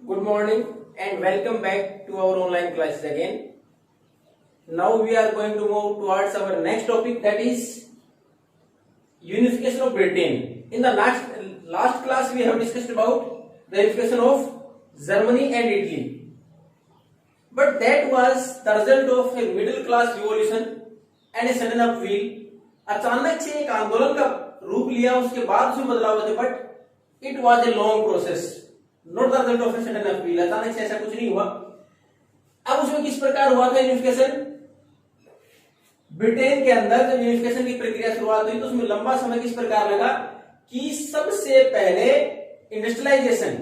Good morning and welcome back to our online classes again. Now we are going to move towards our next topic, that is unification of Britain. In the last class we have discussed about the unification of Germany and Italy. But that was the result of a middle class revolution and a sudden upheaval. अचानक से एक आंदोलन का रूप लिया, उसके बाद उसमें बदलाव हुए, but it was a long process, not the result of a sudden appeal. अचानक से ऐसा कुछ नहीं हुआ। अब उसमें किस प्रकार हुआ था यूनिफिकेशन? ब्रिटेन के अंदर जब यूनिफिकेशन की प्रक्रिया शुरुआत हुई तो उसमें लंबा समय किस प्रकार लगा कि सबसे पहले इंडस्ट्रियलाइजेशन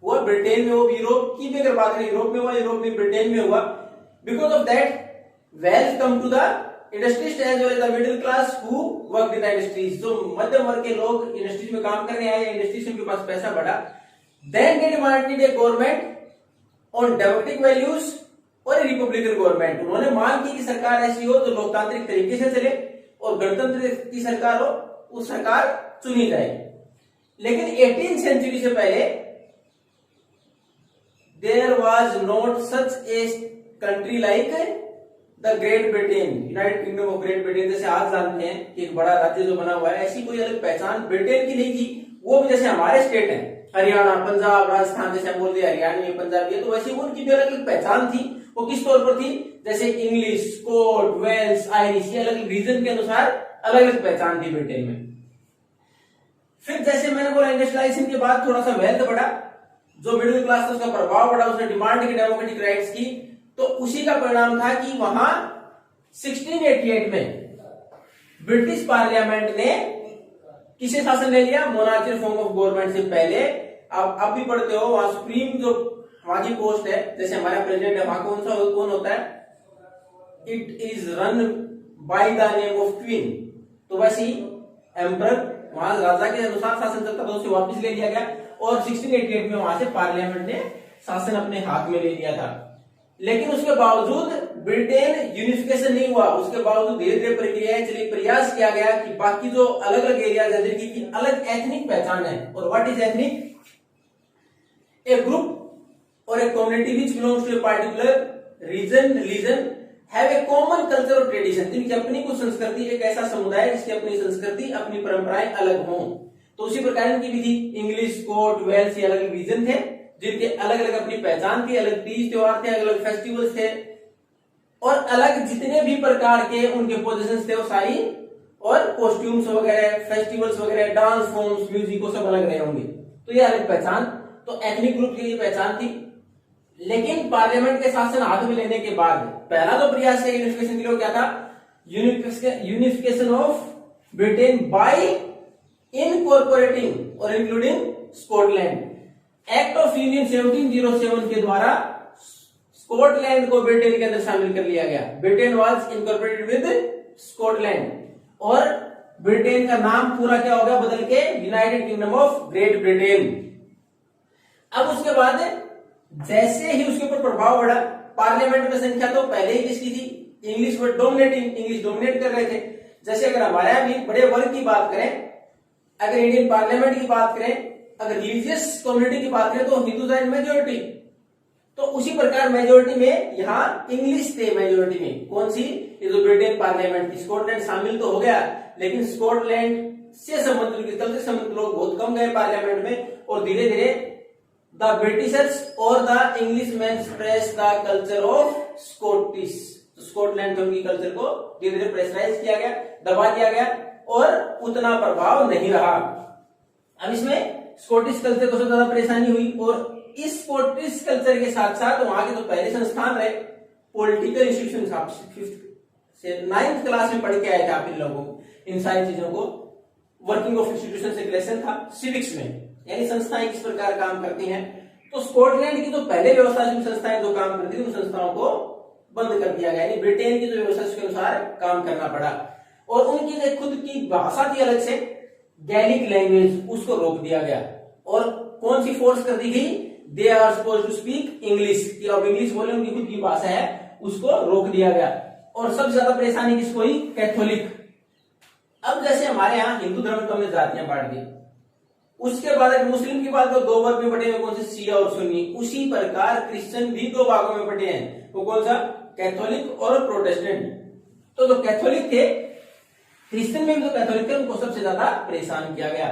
हुआ ब्रिटेन में, वो यूरोप की भी अगर बात करें यूरोप में हुआ, यूरोप में ब्रिटेन में हुआ। Because of that wealth come to the industries as well as the middle class who work in the industries. जो मध्यम वर्ग के लोग इंडस्ट्रीज में काम करने आए, इंडस्ट्रीज में उनके पास पैसा बढ़ा। Then they demanded a government on democratic values और रिपब्लिकन गवर्नमेंट। उन्होंने मांग की कि सरकार ऐसी हो जो लोकतांत्रिक तरीके से चले और गणतंत्र की सरकार हो, उस सरकार चुनी जाए। लेकिन 18th सेंचुरी से पहले there was not such a country like the Great Britain, United Kingdom of Great Britain. जैसे आज जानते हैं कि एक बड़ा राज्य जो बना हुआ है, ऐसी कोई अलग पहचान ब्रिटेन की नहीं थी। वो भी जैसे हमारे स्टेट हैं, हरियाणा, पंजाब, राजस्थान, जैसे हम बोलते हैं हरियाणवी, पंजाबी है, तो वैसे उनकी भी अलग अलग पहचान थी। वो किस तौर पर थी? जैसे इंग्लिश, स्कॉट, वेल्स, आयरिश, ये अलग रीजन के अनुसार अलग अलग पहचान थी ब्रिटेन में। फिर जैसे मैंने बोला इंडस्ट्रियलाइजेशन के बाद थोड़ा सा वेल्थ बढ़ा, जो मिडिल क्लास था उसका प्रभाव बढ़ा, उसने डिमांड की डेमोक्रेटिक राइट्स की। तो उसी का परिणाम था कि वहां 1688 में ब्रिटिश पार्लियामेंट ने किसे शासन ले लिया? मोनार्ची फॉर्म ऑफ गवर्नमेंट से पहले। आप भी पढ़ते हो, वहां सुप्रीम जो वहां की पोस्ट है, जैसे हमारा प्रेसिडेंट है, वहां कौन होता है? It is run by the name of queen. तो वैसे ही एम्परर वहां राजा के अनुसार शासन चलता था, उसे वापस ले लिया गया और 1688 में वहां से पार्लियामेंट ने शासन अपने हाथ में ले लिया था। लेकिन उसके बावजूद ब्रिटेन यूनिफिकेशन नहीं हुआ। उसके बावजूद धीरे धीरे प्रक्रियाएं चली, प्रयास किया गया कि बाकी जो अलग अलग एरियाज है जिनकी अलग एथनिक पहचान है। और what is ethnic? A group or a community which belongs to a particular religion have a common culture or tradition। जिनकी अपनी कुछ संस्कृति, एक ऐसा समुदाय जिसकी अपनी संस्कृति, अपनी परंपराएं अलग हों। तो उसी प्रकार इनकी भी थी। इंग्लिश, स्कॉट, वेल्स, ये अलग अलग रीजन थे जिनके अलग अलग अपनी पहचान थी, अलग तीज त्योहार थे, अलग अलग फेस्टिवल्स थे और अलग जितने भी प्रकार के उनके पोजीशंस थे वो सारी, और कॉस्ट्यूम्स वगैरह, फेस्टिवल्स वगैरह, डांस फॉर्म्स, म्यूजिक, वो सब अलग रहे होंगे। तो ये अलग पहचान, तो एथनिक ग्रुप की ये पहचान थी। लेकिन पार्लियामेंट के शासन हाथ में लेने के बाद पहला जो प्रयास किया यूनिफिकेशन के लिए क्या था? Unification of Britain by incorporating और including Scotland. Act of union 1707 के द्वारा स्कॉटलैंड को ब्रिटेन के अंदर शामिल कर लिया गया। Britain was incorporated with Scotland और ब्रिटेन का नाम पूरा क्या हो गया बदल के? United Kingdom of Great Britain. अब उसके बाद जैसे ही उसके ऊपर प्रभाव बढ़ा, पार्लियामेंट में संख्या तो पहले ही किसकी थी? इंग्लिश वर डोमिनेटिंग, इंग्लिश डोमिनेट कर रहे थे। जैसे अगर हमारे यहाँ भी बड़े वर्ग की बात करें, अगर इंडियन पार्लियामेंट की बात करें, अगर रिलीजियस कम्युनिटी की बात करें तो हिंदूज एंड मेजोरिटी। तो उसी प्रकार मेजोरिटी में यहाँ इंग्लिश थे। मेजोरिटी में कौन सी? ये जो ब्रिटेन पार्लियामेंट थी। स्कॉटलैंड शामिल तो हो गया, लेकिन स्कॉटलैंड से संबंधित लोग बहुत कम गए पार्लियामेंट में। और धीरे धीरे The Britishers or the Englishmen suppressed the culture of Scottish। तो स्कॉटलैंड में उनकी कल्चर को धीरे धीरे प्रेशराइज किया गया, दबा दिया गया और उतना प्रभाव नहीं रहा। अब इसमें स्कॉटिश कल्चर को सबसे ज्यादा परेशानी हुई और इस स्कॉटिश कल्चर के साथ साथ वहां के जो पहले संस्थान रहे, पॉलिटिकल इंस्टीट्यूशन, आप 5th से 9th क्लास में पढ़ के आए थे आप इन लोगों को, इन सारी चीजों को। वर्किंग ऑफ इंस्टीट्यूशन से लेसन था सिविक्स में, यानी संस्थाएं किस प्रकार काम करती हैं। तो स्कॉटलैंड की जो पहले व्यवस्था जो संस्थाएं जो काम करती थी, उन संस्थाओं को बंद कर दिया गया, यानी ब्रिटेन की जो व्यवस्था उसके अनुसार काम करना पड़ा। और उनकी जो खुद की भाषा थी अलग से, गैलिक लैंग्वेज, उसको रोक दिया गया। और कौन सी फोर्स कर दी गई? They are suppose to speak English, कि अब इंग्लिश बोले, उनकी खुद की भाषा है, उसको रोक दिया गया। और सबसे ज्यादा परेशानी किसको हुई? कैथोलिक। अब जैसे हमारे यहाँ हिंदू धर्म को हमने जातियां बांट दी, उसके बाद अगर मुस्लिम की बात करो, दो वर्ग में बटे हैं, कौन से, शिया और सुन्नी। उसी प्रकार क्रिश्चियन भी दो भागों में बटे हैं, वो कौन सा, कैथोलिक और प्रोटेस्टेंट। तो जो कैथोलिक थे, क्रिश्चियन में भी जो कैथोलिक थे, उनको सबसे ज्यादा परेशान किया गया।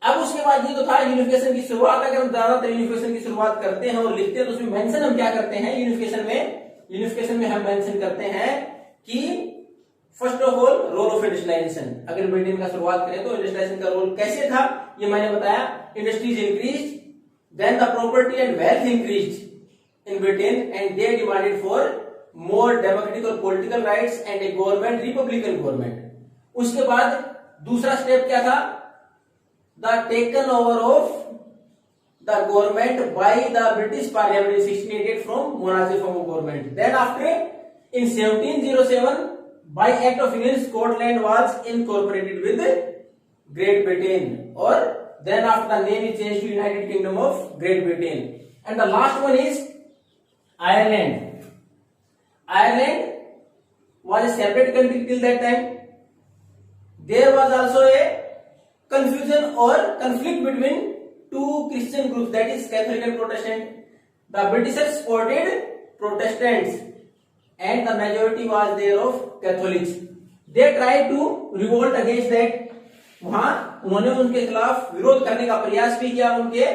अब उसके बाद ये तो था यूनिफिकेशन की शुरुआत। अगर हम ज्यादातर यूनिफिकेशन की शुरुआत करते हैं और लिखते हैं तो उसमें मेंशन हम क्या करते हैं, यूनिफिकेशन में हम मेंशन करते हैं कि first of all role of industrialization. अगर ब्रिटेन का शुरुआत करें तो इंडस्ट्रियलाइजेशन का रोल कैसे था, ये मैंने बताया। Industries increase, then the property and wealth increase in Britain and they demanded for more democratic और political rights and a government, republican government. उसके बाद दूसरा स्टेप क्या था, the taken over of the government by the British Parliament in 1688 from monarchy form of government. Then after in 1707 by Act of Union, Scotland was incorporated with Great Britain, or then after the name is changed to United Kingdom of Great Britain. And the last one is Ireland. Ireland was a separate country till that time. There was also a confusion or conflict between two Christian groups, that is Catholic and Protestant. The Britishers supported Protestants and the majority was there of Catholics. They tried to revolt against that. वहां उन्होंने उनके खिलाफ विरोध करने का प्रयास भी किया। उनके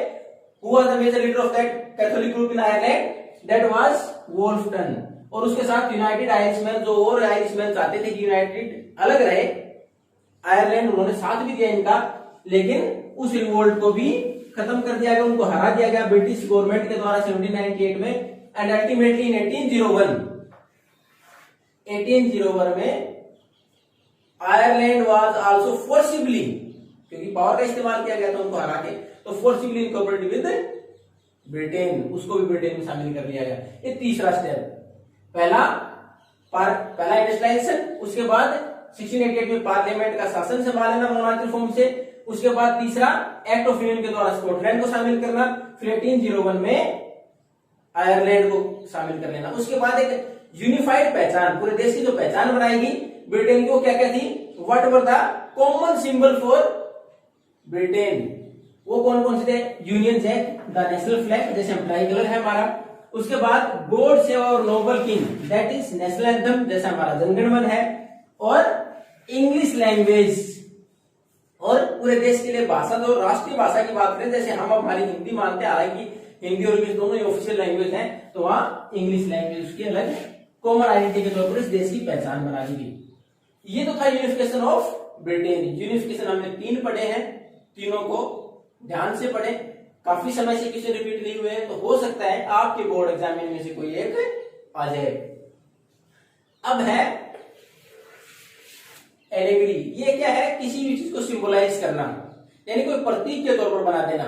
who was the major leader of that Catholic group in Ireland? That was Wolfton. और उसके साथ यूनाइटेड आयरिशमैन, जो और आयरिशमैन चाहते थे कि यूनाइटेड अलग रहे, आयरलैंड, उन्होंने साथ भी दिया इनका, लेकिन उस रिवोल्ट को भी खत्म कर दिया गया, उनको हरा दिया गया ब्रिटिश गवर्नमेंट के द्वारा 1798 में। एंड अल्टीमेटली इन 1801 में आयरलैंड वाज आल्सो फोर्सिबली, क्योंकि पावर का इस्तेमाल किया गया था उनको हरा के, तो फोर्सिबली इनकॉर्पोरेटेड विद ब्रिटेन, उसको भी ब्रिटेन में शामिल कर लिया गया। ये तीसरा स्टेप, पहला इंडस्ट्रियलाइजेशन, उसके बाद 1688 में पार्लियामेंट का शासन संभालना मोनार्की फॉर्म से, उसके बाद तीसरा एक्ट ऑफ यूनियन के द्वारा स्कॉटलैंड को शामिल करना, फिर 1801 में आयरलैंड को शामिल कर लेना। उसके बाद एक यूनिफाइड पहचान, पूरे देश की जो पहचान बनाएगी ब्रिटेन की, वो क्या क्या थी, what were the common symbol for Britain, वो कौन कौन से थे, Union Jack, the national flag, जैसे हम ट्राई कलर है हमारा, उसके बाद God save our noble king, that is national anthem, जैसा हमारा जनगण मन है, और इंग्लिश लैंग्वेज। और पूरे देश के लिए भाषा, तो राष्ट्रीय भाषा की बात करें, जैसे हम हमारी हिंदी मानते हैं, हालांकि हिंदी और इंग्लिश दोनों ही ऑफिशियल लैंग्वेज हैं, तो वहां इंग्लिश लैंग्वेज उसकी अलग कॉमन आइडेंटिटी के तौर पर इस देश की पहचान बना दी गई। ये तो था यूनिफिकेशन ऑफ ब्रिटेन। यूनिफिकेशन हमने 3 पढ़े हैं, तीनों को ध्यान से पढ़े, काफी समय से किसी रिपीट नहीं हुए हैं, तो हो सकता है आपके बोर्ड एग्जाम में से कोई एक आ जाए। अब है एलेगरी। ये क्या है, किसी भी चीज को सिंबलाइज करना, यानी कोई प्रतीक के तौर पर बना देना।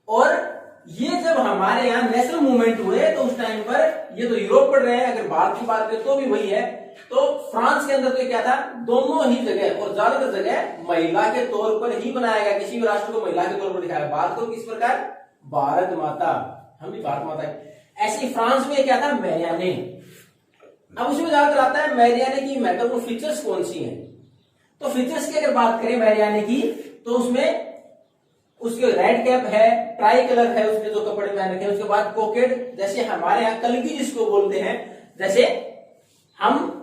और ये जब हमारे यहाँ नेशनल मूवमेंट हुए तो उस टाइम पर, ये तो यूरोप पढ़ रहे हैं, अगर भारत की बात करें तो भी वही है, तो फ्रांस के अंदर तो क्या था, दोनों ही जगह और ज्यादातर जगह महिला के तौर पर ही बनाया गया, किसी भी राष्ट्र को महिला के तौर पर दिखाया। बात को किस प्रकार, भारत माता, हम भी भारत माता है। ऐसे फ्रांस में क्या था, मैरियाने। अब उसमें ज्यादातर आता है मैरियाने की महत्वपूर्ण फीचर्स कौन सी हैं, तो फीचर्स की अगर बात करें मैरियाने की, तो उसमें उसके रेड कैप है, ट्राई कलर है, उसने जो कपड़े पहन रखे हैं, उसके बाद कोकेट, जैसे हमारे यहाँ कलगी जिसको बोलते हैं, जैसे हम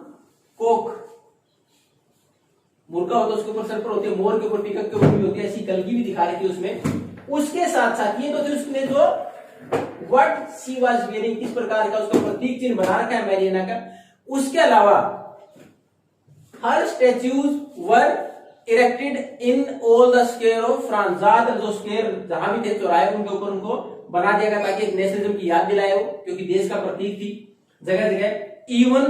कोक, मुर्गा होता है उसके ऊपर सर पर होती है, मोर के ऊपर, पीकक के ऊपर भी होती है, ऐसी कलगी भी दिखा रही थी उसमें। उसके साथ साथ ये तो थी उसने जो व्हाट शी वाज वेयरिंग, किस प्रकार का उसका प्रतीक चिन्ह बना रखा है मैरियाना का। उसके अलावा her statues were erected in all the square of France, ज्यादातर जो स्क्वायर जहां भी थे चौराहे उनके ऊपर उनको बना दिया गया ताकि एक नेशनलिज्म की याद दिलाए हो, क्योंकि देश का प्रतीक थी जगह जगह। Even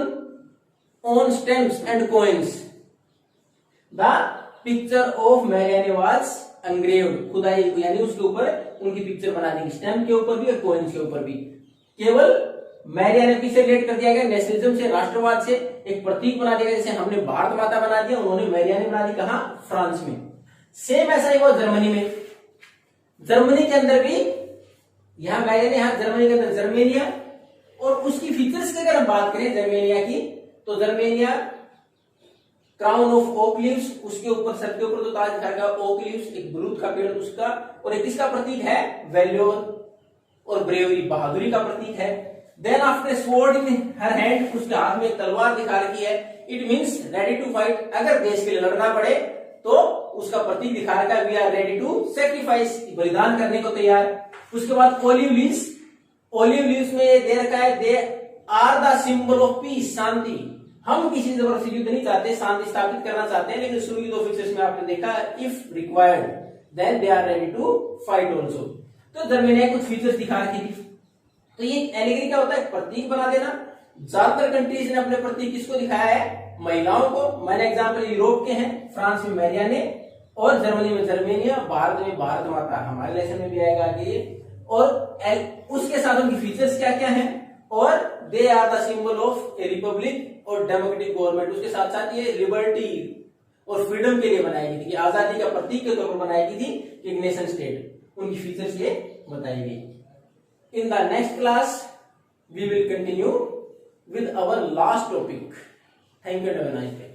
on stamps and coins the picture of Marianne was engraved, खुदाई, यानी उसके ऊपर उनकी पिक्चर बना दी, स्टैम्प के ऊपर भी और कॉइन्स के ऊपर भी। केवल मैरियाने किसे रिलेट कर दिया गया, नेशनलिज्म से, राष्ट्रवाद से, एक प्रतीक बना दिया गया, जैसे हमने भारत माता बना दिया, उन्होंने मैरियाने बना दी, कहां, फ्रांस में। सेम ऐसा ही हुआ जर्मनी में। जर्मनी के अंदर भी यहां मैरियाने, यहां जर्मनी के अंदर जर्मेनिया। और उसकी फीचर्स की अगर हम बात करें जर्मेनिया की, तो Germania crown of oak leaves, उसके ऊपर सर के ऊपर जो ताज दिखाएगा ओक लीव्स, एक बरूद का पेड़ उसका, और एक किसका प्रतीक है, वैल्योर और ब्रेवरी, बहादुरी का प्रतीक है। Then after sword in her hand, उसके हाथ में एक तलवार दिखा रखी है, it means ready to fight, अगर देश के लिए लड़ना पड़े तो उसका प्रतीक दिखा रखा है, we are ready to sacrifice, बलिदान करने को तैयार। उसके बाद ओलिव लीव्स, ओलिव लीव्स में दे रखा है, they are the symbol of peace, शांति, हम किसी जबरदस्ती युद्ध नहीं चाहते, शांति स्थापित करना चाहते हैं, लेकिन शुरू की दो फीचर्स में आपने देखा if required then they are ready to fight also. तो जर्मनी ने कुछ फीचर्स दिखा रखी थी। तो ये एलिगरी क्या होता है, प्रतीक बना देना। ज्यादातर कंट्रीज ने अपने प्रतीक किसको दिखाया है, महिलाओं को। मैंने एग्जाम्पल यूरोप के हैं, फ्रांस में मैरियाने और जर्मनी में जर्मेनिया, भारत में भारत माता, हमारे लेसन में भी आएगा आगे ये। और उसके साथ उनकी फीचर्स क्या क्या है, और they are the symbol of a republic और डेमोक्रेटिक गवर्नमेंट। उसके साथ साथ ये लिबर्टी और फ्रीडम के लिए बनाई गई थी, कि आजादी का प्रतीक के तौर पर बनाई गई थी, एक नेशन स्टेट। उनकी फीचर्स ये बताई गई। In the next class we will continue with our last topic. Thank you and have a nice day.